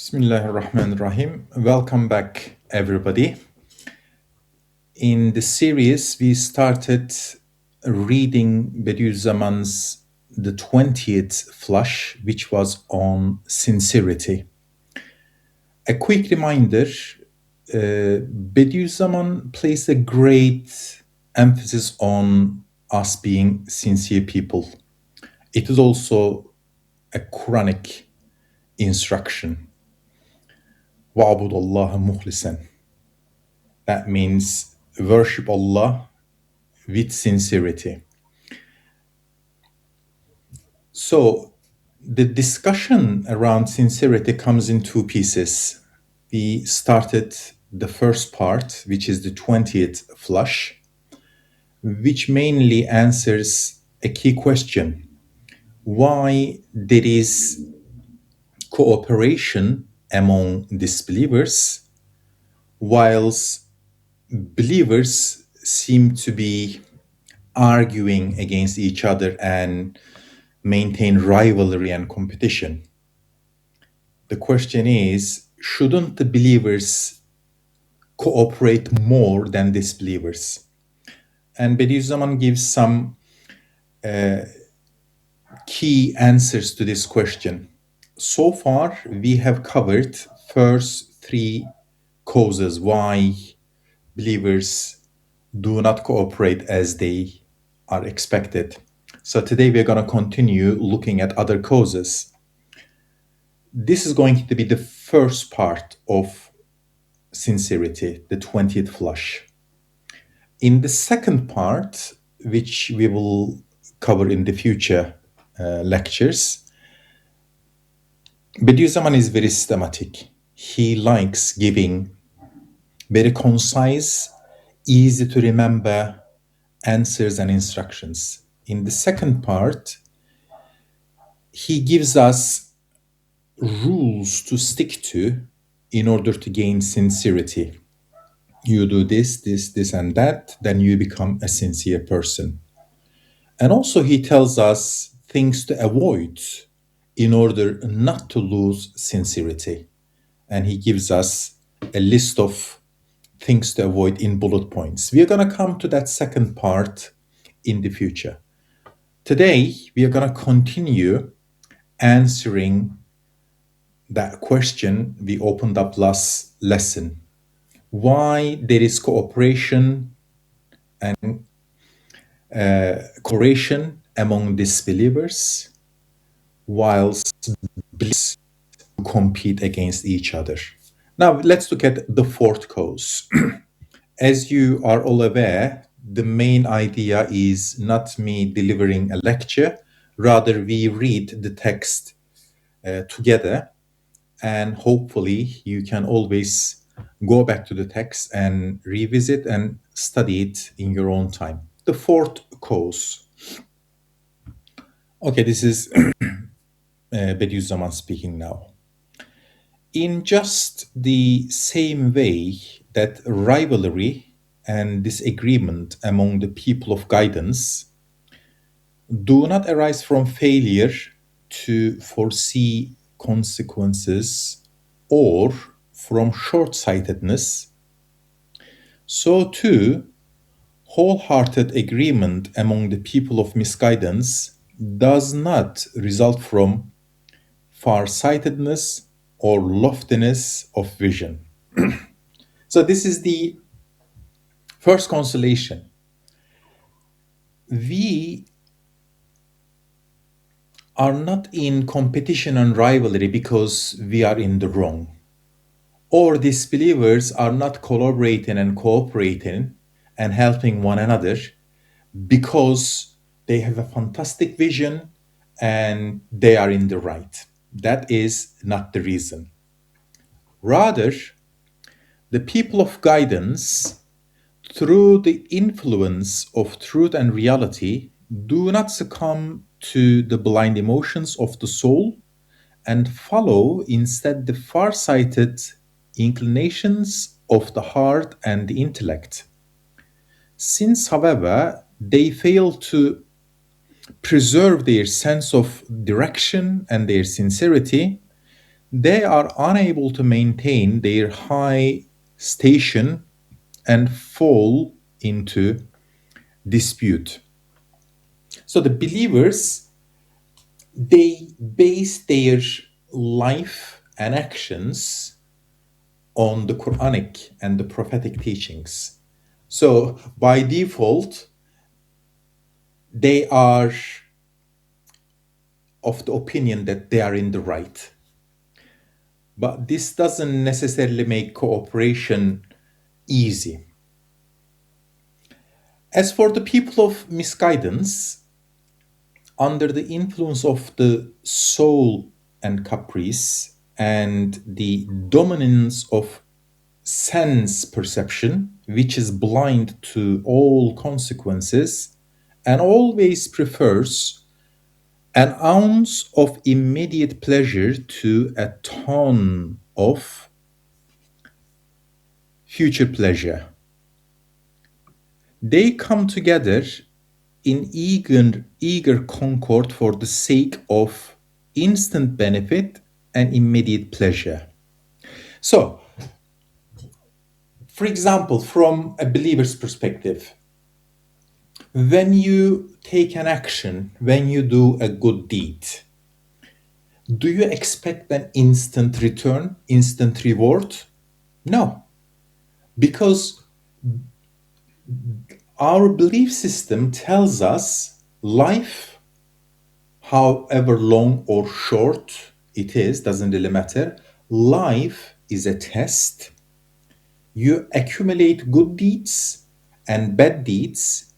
Bismillahirrahmanirrahim. Welcome back, everybody. In the series, we started reading Bediüzzaman's The 20th Flush, which was on sincerity. A quick reminder, Bediüzzaman placed a great emphasis on us being sincere people. It is also a Quranic instruction. وَعْبُدُ اللَّهَ مُخْلِصًا. That means worship Allah with sincerity. So the discussion around sincerity comes in two pieces. We started the first part, which is the 20th flush, which mainly answers a key question: why there is cooperation among disbelievers whilst believers seem to be arguing against each other and maintain rivalry and competition. The question is, shouldn't the believers cooperate more than disbelievers? And Bediüzzaman gives some key answers to this question. So far, we have covered first three causes why believers do not cooperate as they are expected. So today we're going to continue looking at other causes. This is going to be the first part of sincerity, the 20th flush. In the second part, which we will cover in the future lectures, Bediüzzaman is very systematic. He likes giving very concise, easy to remember answers and instructions. In the second part, he gives us rules to stick to in order to gain sincerity. You do this, and that, then you become a sincere person. And also he tells us things to avoid in order not to lose sincerity. And he gives us a list of things to avoid in bullet points. We are going to come to that second part in the future. Today, we are going to continue answering that question we opened up last lesson. Why there is cooperation and cooperation among disbelievers whilst believers compete against each other. Now, let's look at the fourth cause. As you are all aware, the main idea is not me delivering a lecture, rather we read the text together, and hopefully you can always go back to the text and revisit and study it in your own time. The fourth cause. Okay, this is Bediüzzaman speaking now. In just the same way that rivalry and disagreement among the people of guidance do not arise from failure to foresee consequences or from short-sightedness, so too wholehearted agreement among the people of misguidance does not result from far-sightedness or loftiness of vision. So this is the first consolation. We are not in competition and rivalry because we are in the wrong, or disbelievers are not collaborating and cooperating and helping one another because they have a fantastic vision and they are in the right. That is not the reason. Rather, the people of guidance, through the influence of truth and reality, do not succumb to the blind emotions of the soul and follow instead the far-sighted inclinations of the heart and the intellect. Since, however, they fail to preserve their sense of direction and their sincerity, they are unable to maintain their high station and fall into dispute. So the believers, they base their life and actions on the Quranic and the prophetic teachings. So by default, they are of the opinion that they are in the right. But this doesn't necessarily make cooperation easy. As for the people of misguidance, under the influence of the soul and caprice and the dominance of sense perception, which is blind to all consequences and always prefers an ounce of immediate pleasure to a ton of future pleasure. They come together in eager concord for the sake of instant benefit and immediate pleasure. So, for example, from a believer's perspective, when you take an action, when you do a good deed, do you expect an instant return, instant reward? No, because our belief system tells us life, however long or short it is, doesn't really matter. Life is a test. You accumulate good deeds and bad deeds,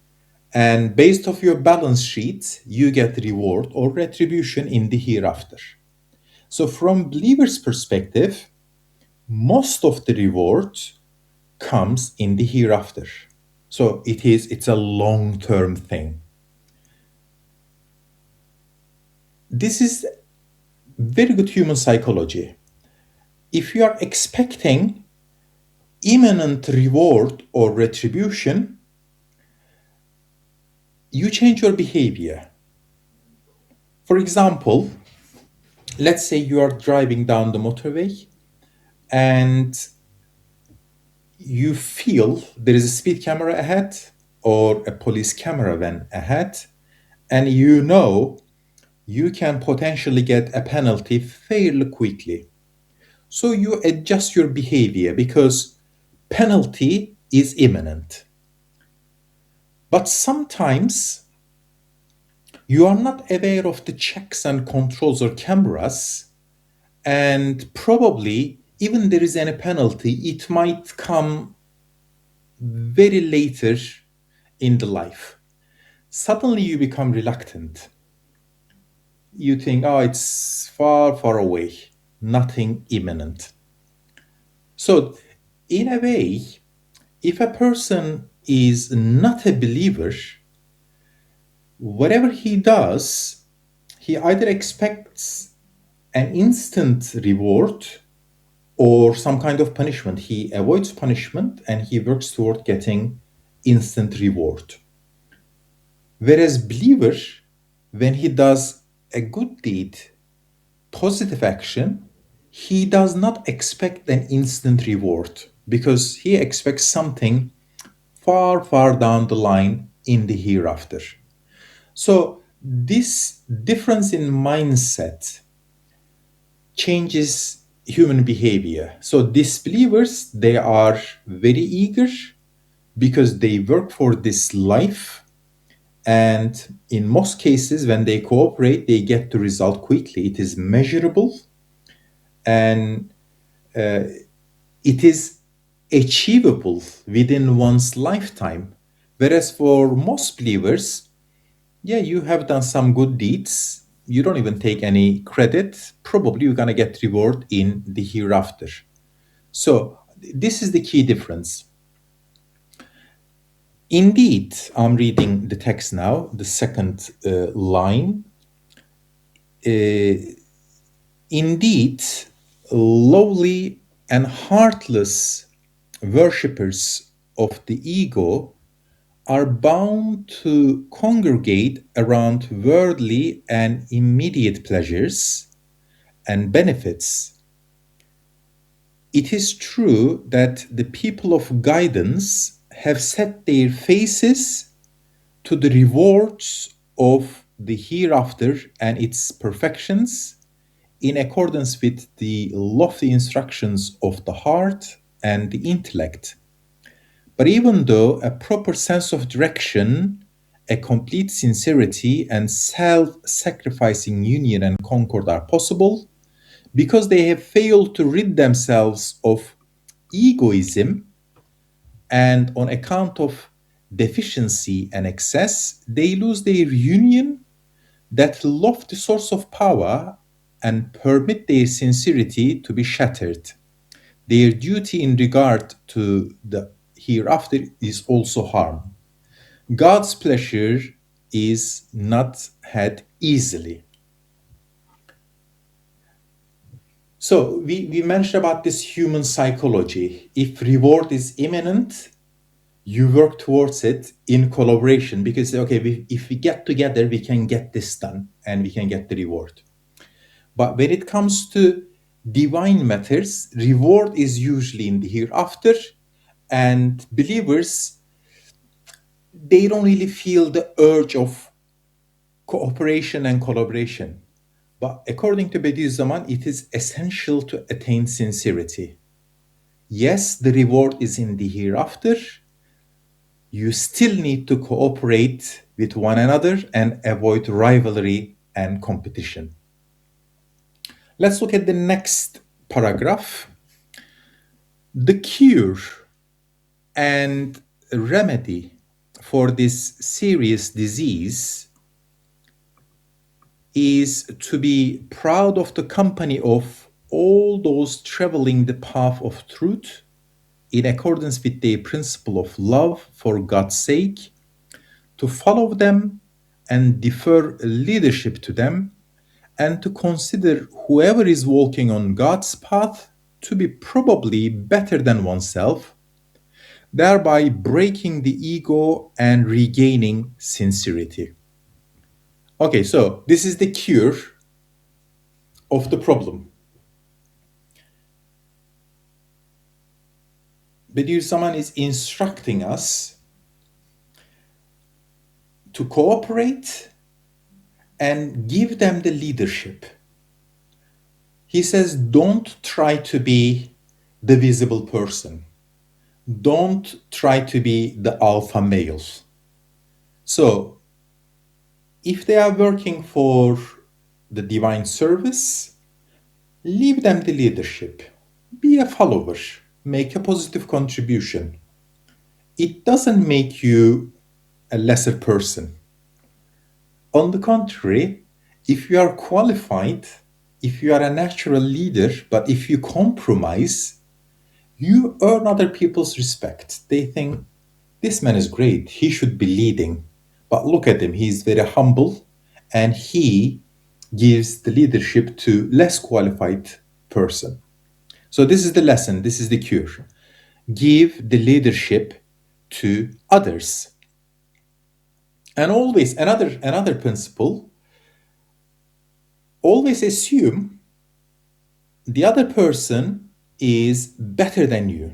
and based off your balance sheet, you get reward or retribution in the hereafter. So from believer's perspective, most of the reward comes in the hereafter. So it's a long-term thing. This is very good human psychology. If you are expecting imminent reward or retribution, you change your behavior. For example, let's say you are driving down the motorway and you feel there is a speed camera ahead or a police camera van ahead, and you know you can potentially get a penalty fairly quickly. So you adjust your behavior because penalty is imminent. But sometimes you are not aware of the checks and controls or cameras, and probably even there is any penalty, it might come very later in the life. Suddenly you become reluctant. You think, oh, it's far, far away, nothing imminent. So, in a way, if a person is not a believer, whatever he does, he either expects an instant reward or some kind of punishment. He avoids punishment and he works toward getting instant reward. Whereas believer, when he does a good deed, positive action, he does not expect an instant reward because he expects something far, far down the line in the hereafter. So this difference in mindset changes human behavior. So disbelievers, they are very eager because they work for this life, and in most cases when they cooperate they get the result quickly. It is measurable and it is achievable within one's lifetime. Whereas for most believers, yeah, you have done some good deeds, you don't even take any credit, probably you're going to get reward in the hereafter. So this is the key difference. Indeed, I'm reading the text now, the second line. Indeed, lowly and heartless worshippers of the ego are bound to congregate around worldly and immediate pleasures and benefits It is true that the people of guidance have set their faces to the rewards of the hereafter and its perfections in accordance with the lofty instructions of the heart and the intellect. But even though a proper sense of direction, a complete sincerity, and self sacrificing union and concord are possible, because they have failed to rid themselves of egoism and on account of deficiency and excess, they lose their union, that lofty source of power, and permit their sincerity to be shattered. Their duty in regard to the hereafter is also harm. God's pleasure is not had easily. So we mentioned about this human psychology. If reward is imminent, you work towards it in collaboration because, okay, if we get together, we can get this done and we can get the reward. But when it comes to divine matters, reward is usually in the hereafter, and believers, they don't really feel the urge of cooperation and collaboration. But according to Bediüzzaman, it is essential to attain sincerity. Yes, the reward is in the hereafter. You still need to cooperate with one another and avoid rivalry and competition. Let's look at the next paragraph. The cure and remedy for this serious disease is to be proud of the company of all those traveling the path of truth in accordance with the principle of love for God's sake, to follow them and defer leadership to them, and to consider whoever is walking on God's path to be probably better than oneself, thereby breaking the ego and regaining sincerity. Okay, so this is the cure of the problem. Bediüzzaman is instructing us to cooperate and give them the leadership. He says, don't try to be the visible person. Don't try to be the alpha male. So, if they are working for the divine service, leave them the leadership. Be a follower. Make a positive contribution. It doesn't make you a lesser person. On the contrary, if you are qualified, if you are a natural leader, but if you compromise, you earn other people's respect. They think, this man is great, he should be leading. But look at him, he's very humble and he gives the leadership to less qualified person. So this is the lesson, this is the cure. Give the leadership to others. And always, another principle, always assume the other person is better than you.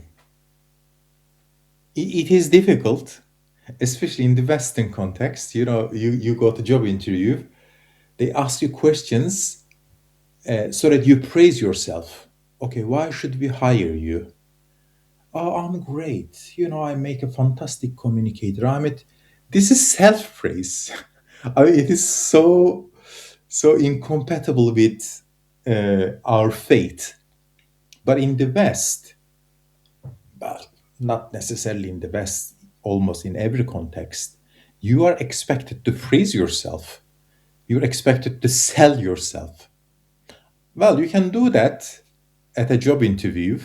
It is difficult, especially in the Western context. You know, you go to job interview, they ask you questions so that you praise yourself. Okay, why should we hire you? Oh, I'm great. You know, I make a fantastic communicator. This is self-praise. I mean, it is so incompatible with our faith. But in the West, but not necessarily in the West, almost in every context, you are expected to praise yourself. You're expected to sell yourself. Well, you can do that at a job interview,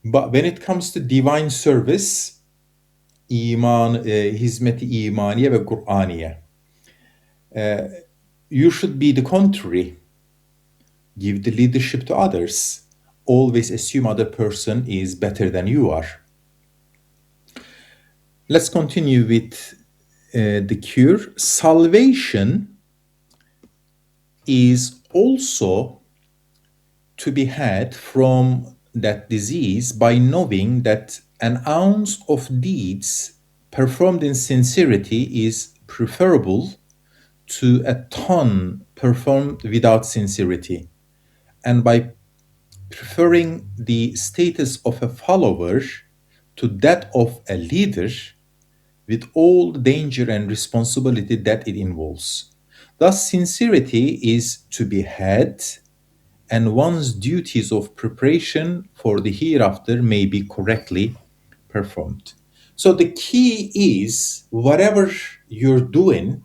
but when it comes to divine service, hizmet-i imaniye ve Kur'aniye, you should be the contrary. Give the leadership to others. Always assume other person is better than you are. Let's continue with the cure. Salvation is also to be had from that disease by knowing that an ounce of deeds performed in sincerity is preferable to a ton performed without sincerity, and by preferring the status of a follower to that of a leader, with all the danger and responsibility that it involves. Thus, sincerity is to be had, and one's duties of preparation for the hereafter may be correctly performed. So, the key is whatever you're doing,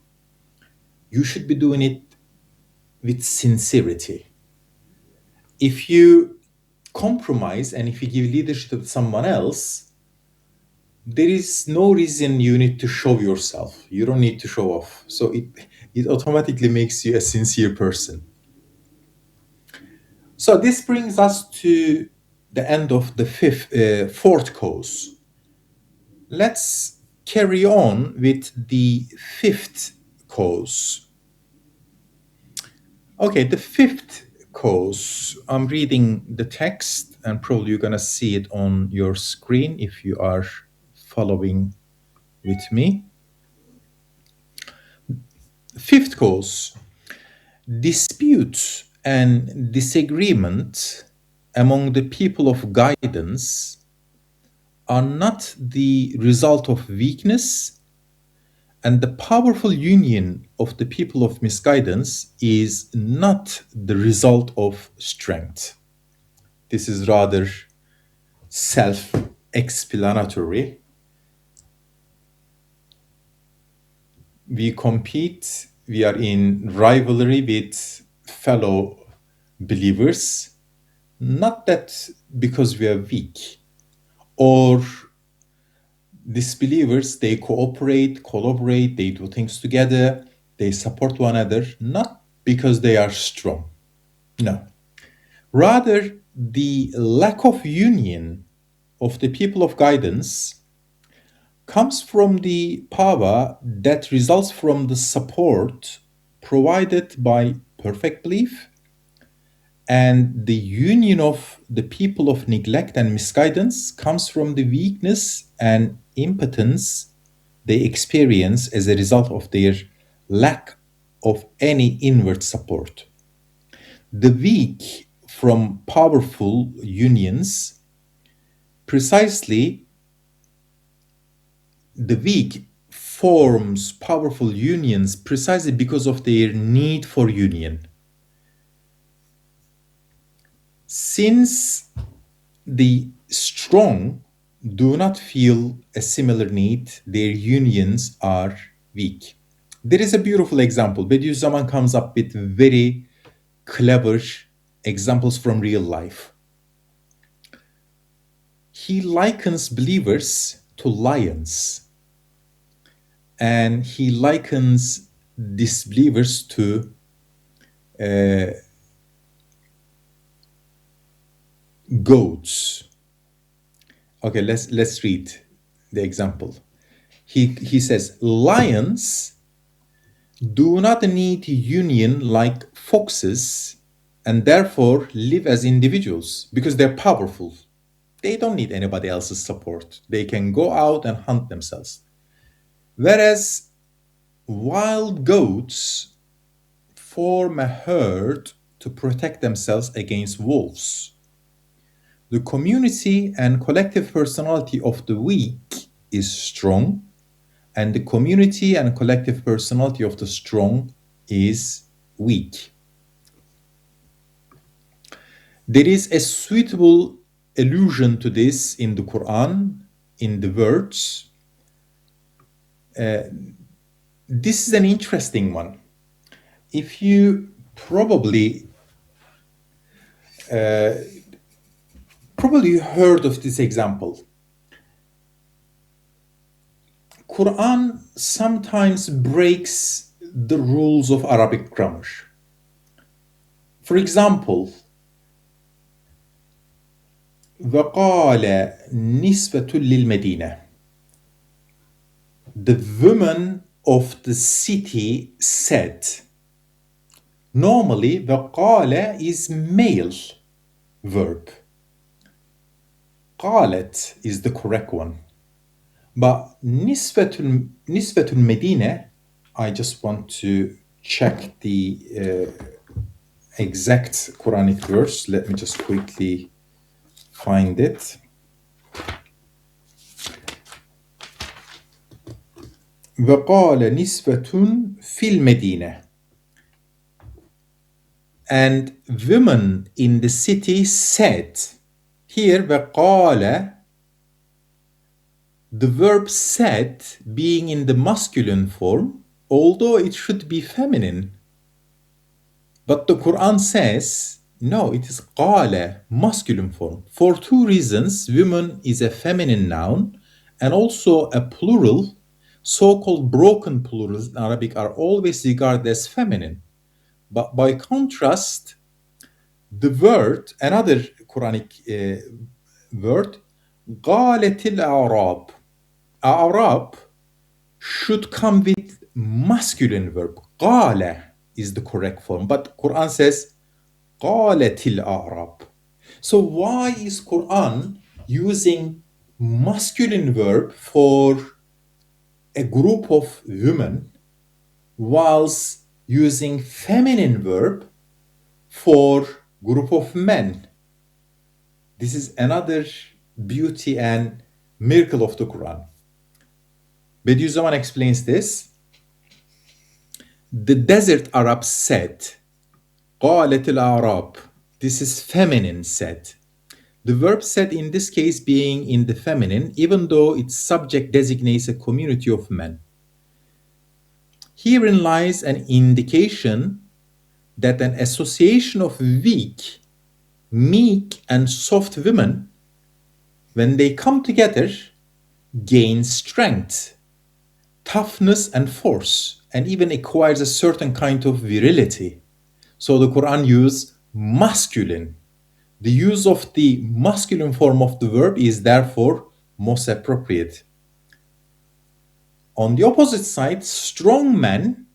you should be doing it with sincerity. If you compromise and if you give leadership to someone else, there is no reason you need to show yourself. You don't need to show off. So it automatically makes you a sincere person. So this brings us to the end of the fourth cause. Let's carry on with the fifth cause. Okay, the fifth cause. I'm reading the text, and probably you're going to see it on your screen if you are following with me. Fifth cause: dispute and disagreement among the people of guidance are not the result of weakness, and the powerful union of the people of misguidance is not the result of strength. This is rather self-explanatory. We compete, we are in rivalry with fellow believers, not that because we are weak, or disbelievers, they cooperate, collaborate, they do things together, they support one another, not because they are strong. No. Rather, the lack of union of the people of guidance comes from the power that results from the support provided by perfect belief, and the union of the people of neglect and misguidance comes from the weakness and impotence they experience as a result of their lack of any inward support. The weak from powerful unions, precisely the weak forms powerful unions precisely because of their need for union. Since the strong do not feel a similar need, their unions are weak. There is a beautiful example. Bediüzzaman comes up with very clever examples from real life. He likens believers to lions, and he likens disbelievers to goats. Okay, let's read the example. He says, lions do not need union like foxes, and therefore live as individuals because they're powerful. They don't need anybody else's support. They can go out and hunt themselves. Whereas wild goats form a herd to protect themselves against wolves. The community and collective personality of the weak is strong, and the community and collective personality of the strong is weak. There is a suitable allusion to this in the Quran, in the words. This is an interesting one. If you probably heard of this example. Quran sometimes breaks the rules of Arabic grammar. For example, وَقَالَ نِسْبَةٌ لِلْمَدِينَةِ. The women of the city said. Normally, وَقَالَ is male verb. قالت is the correct one. But nisvetul Medine, I just want to check the exact Quranic verse. Let me just quickly find it. وقال نسوة في المدينة. And women in the city said. Here, وقال, the verb said being in the masculine form, although it should be feminine. But the Quran says, no, it is قال, masculine form. For two reasons, women is a feminine noun and also a plural. So-called broken plurals in Arabic are always regarded as feminine. But by contrast, the word, another Quranic word, قالت الأعراب. Arab should come with masculine verb. قال is the correct form, but Quran says قالت الأعراب. So why is Quran using masculine verb for a group of women whilst using feminine verb for group of men? This is another beauty and miracle of the Quran. Bediüzzaman explains this. The desert Arabs said, قالت الأعراب. This is feminine said. The verb said in this case being in the feminine, even though its subject designates a community of men. Herein lies an indication that an association of weak, meek, and soft women, when they come together, gain strength, toughness, and force, and even acquires a certain kind of virility. So the Quran uses masculine. The use of the masculine form of the verb is therefore most appropriate. On the opposite side, strong men,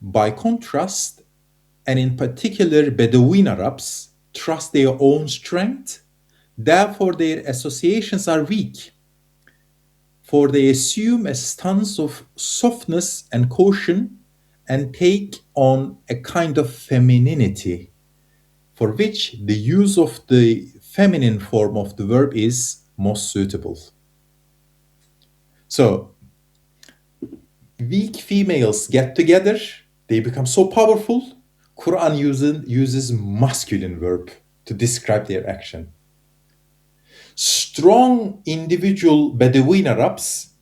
by contrast, and in particular Bedouin Arabs, trust their own strength. Therefore, their associations are weak, for they assume a stance of softness and caution and take on a kind of femininity, for which the use of the feminine form of the verb is most suitable. So, weak females get together, they become so powerful. Quran uses masculine verb to describe their action. Strong individual Bedouin Arabs,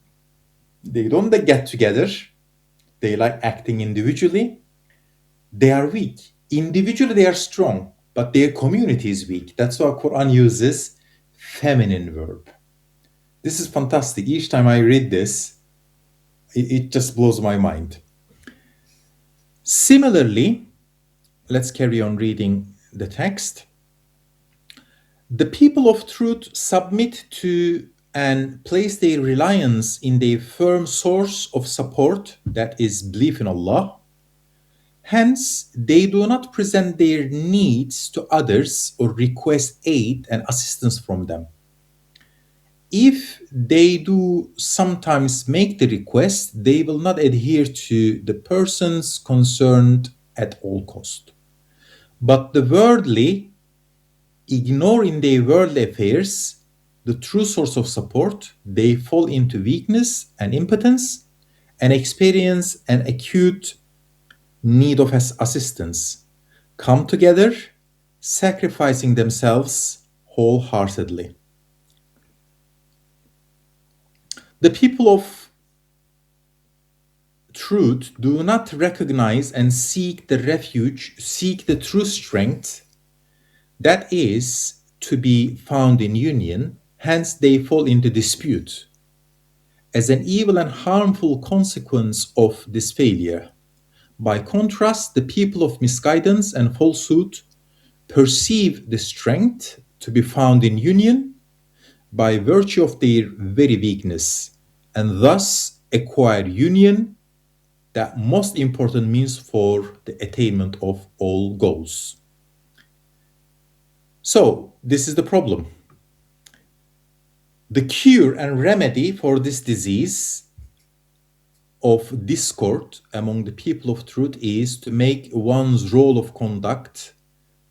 they don't get together, they like acting individually. They are weak. Individually they are strong, but their community is weak. That's why Quran uses feminine verb. This is fantastic. Each time I read this, it just blows my mind. Similarly, let's carry on reading the text. The people of truth submit to and place their reliance in their firm source of support, that is belief in Allah. Hence, they do not present their needs to others or request aid and assistance from them. If they do sometimes make the request, they will not adhere to the persons concerned at all cost. But the worldly ignore in their worldly affairs the true source of support. They fall into weakness and impotence and experience an acute need of assistance, come together, sacrificing themselves wholeheartedly. The people of truth do not recognize and seek the refuge, seek the true strength that is to be found in union, hence they fall into dispute. As an evil and harmful consequence of this failure. By contrast, the people of misguidance and falsehood perceive the strength to be found in union by virtue of their very weakness, and thus acquire union, that most important means for the attainment of all goals. So, this is the problem. The cure and remedy for this disease of discord among the people of truth is to make one's role of conduct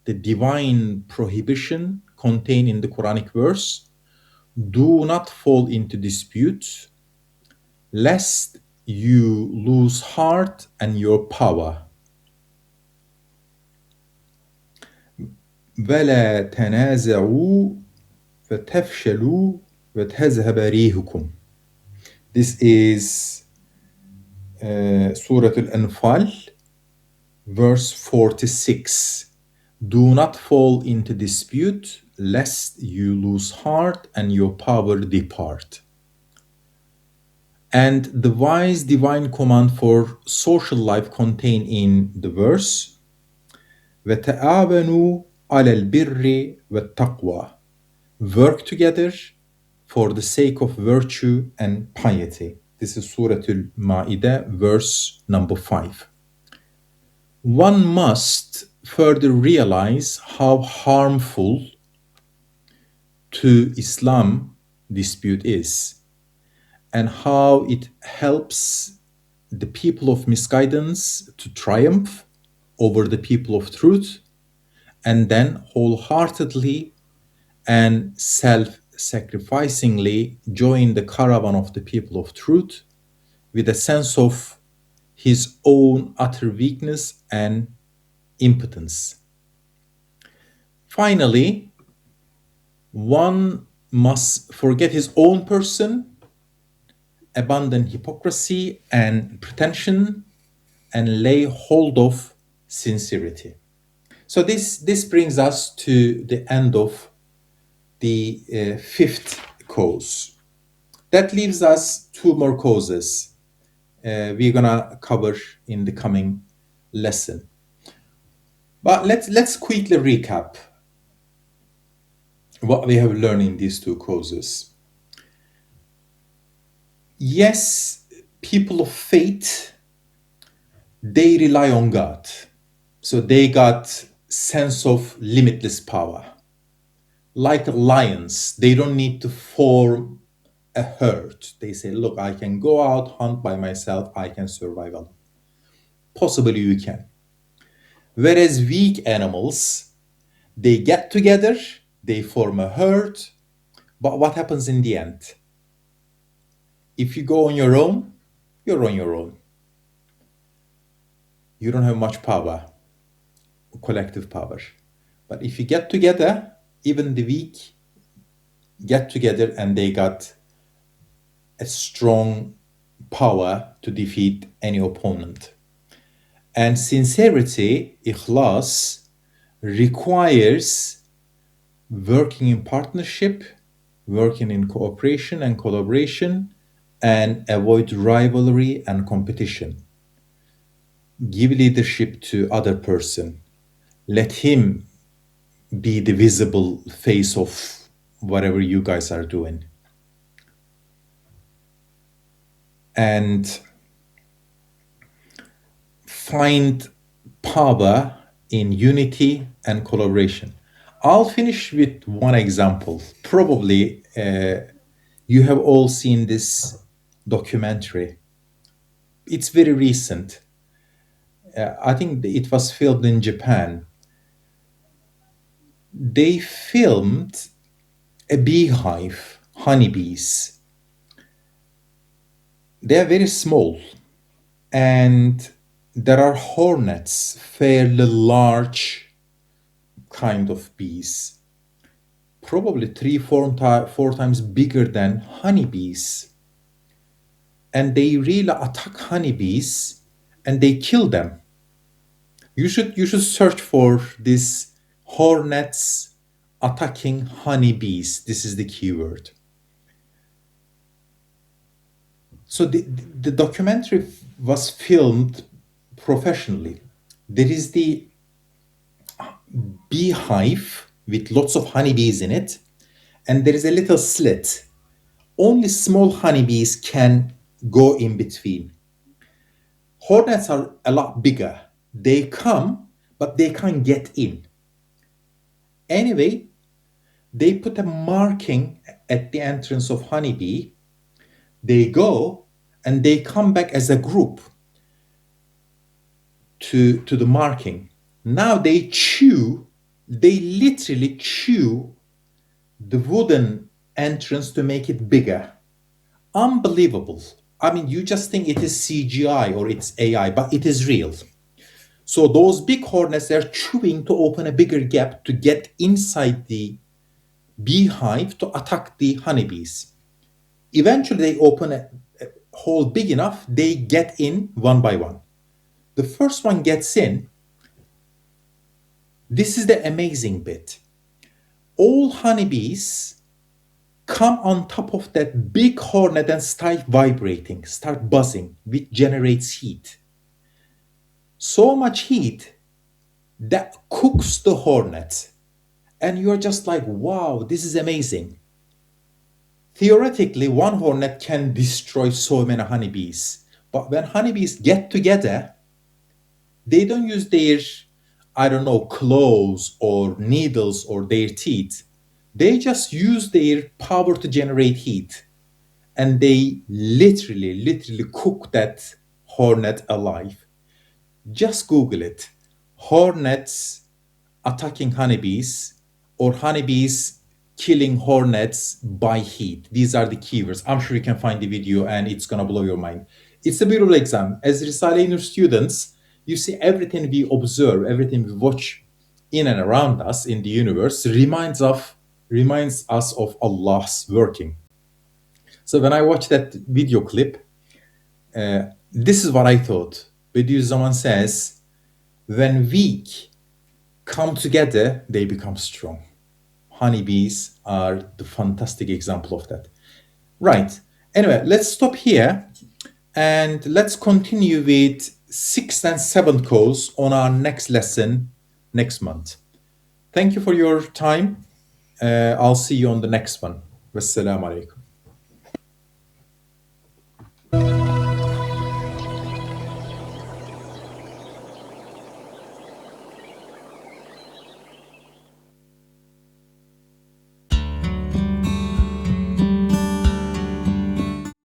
the divine prohibition contained in the Quranic verse. Do not fall into dispute, lest you lose heart and your power. وَلَا تَنَازَعُوا فَتَفْشَلُوا وَتَذْهَبَ رِيحُكُمْ. This is Surah Al-Anfal, verse 46. Do not fall into dispute, lest you lose heart and your power depart. And the wise divine command for social life contained in the verse, وَتَعَاوَنُوا عَلَى الْبِرِّ وَالتَّقْوَى. Work together for the sake of virtue and piety. This is Surah Al-Ma'idah, verse number 5. One must further realize how harmful to Islam dispute is, and how it helps the people of misguidance to triumph over the people of truth, and then wholeheartedly and self-sacrificingly join the caravan of the people of truth with a sense of his own utter weakness and impotence. Finally, one must forget his own person, abandon hypocrisy and pretension, and lay hold of sincerity. So this brings us to the end of the fifth cause. That leaves us two more causes we're gonna cover in the coming lesson. But let's quickly recap what we have learned in these two causes. Yes, people of faith, they rely on God. So they got sense of limitless power. Like lions, they don't need to form a herd. They say, look, I can go out, hunt by myself, I can survive alone. Possibly you can. Whereas weak animals, they get together, they form a herd, but what happens in the end? If you go on your own, you're on your own. You don't have much power, collective power. But if you get together, even the weak get together and they got a strong power to defeat any opponent. And sincerity, ikhlas, requires working in partnership, working in cooperation and collaboration, and avoid rivalry and competition. Give leadership to other person. Let him be the visible face of whatever you guys are doing. And find power in unity and collaboration. I'll finish with one example. Probably you have all seen this documentary. It's very recent. I think it was filmed in Japan. They filmed a beehive, honeybees. They are very small, and there are hornets, fairly large kind of bees, probably 4 times bigger than honeybees. And they really attack honeybees and they kill them. You should search for this hornets attacking honeybees. This is the keyword. So the documentary was filmed professionally. There is the beehive with lots of honeybees in it, and there is a little slit. Only small honeybees can go in between. Hornets are a lot bigger. They come, but they can't get in. Anyway, they put a marking, at the entrance of honeybee, they go and they come back as a group to the marking. Now they literally chew the wooden entrance to make it bigger. Unbelievable. I mean, you just think it is CGI or it's AI, but it is real. So those big hornets, they're chewing to open a bigger gap to get inside the beehive to attack the honeybees. Eventually, they open a hole big enough, they get in one by one. The first one gets in. This is the amazing bit. All honeybees come on top of that big hornet and start vibrating, start buzzing, which generates heat. So much heat that cooks the hornet. And you're just like, wow, this is amazing. Theoretically, one hornet can destroy so many honeybees. But when honeybees get together, they don't use their, I don't know, claws or needles or their teeth. They just use their power to generate heat. And they literally cook that hornet alive. Just Google it. Hornets attacking honeybees or honeybees killing hornets by heat. These are the keywords. I'm sure you can find the video and it's going to blow your mind. It's a beautiful exam. As RİSALE NUR students, you see everything we observe, everything we watch in and around us in the universe reminds us of Allah's working. So when I watched that video clip, this is what I thought. Bediüzzaman says, when weak come together, they become strong. Honeybees are the fantastic example of that. Right. Anyway, let's stop here and let's continue with 6th and 7th course on our next lesson next month. Thank you for your time. I'll see you on the next one. Wassalamu alaikum.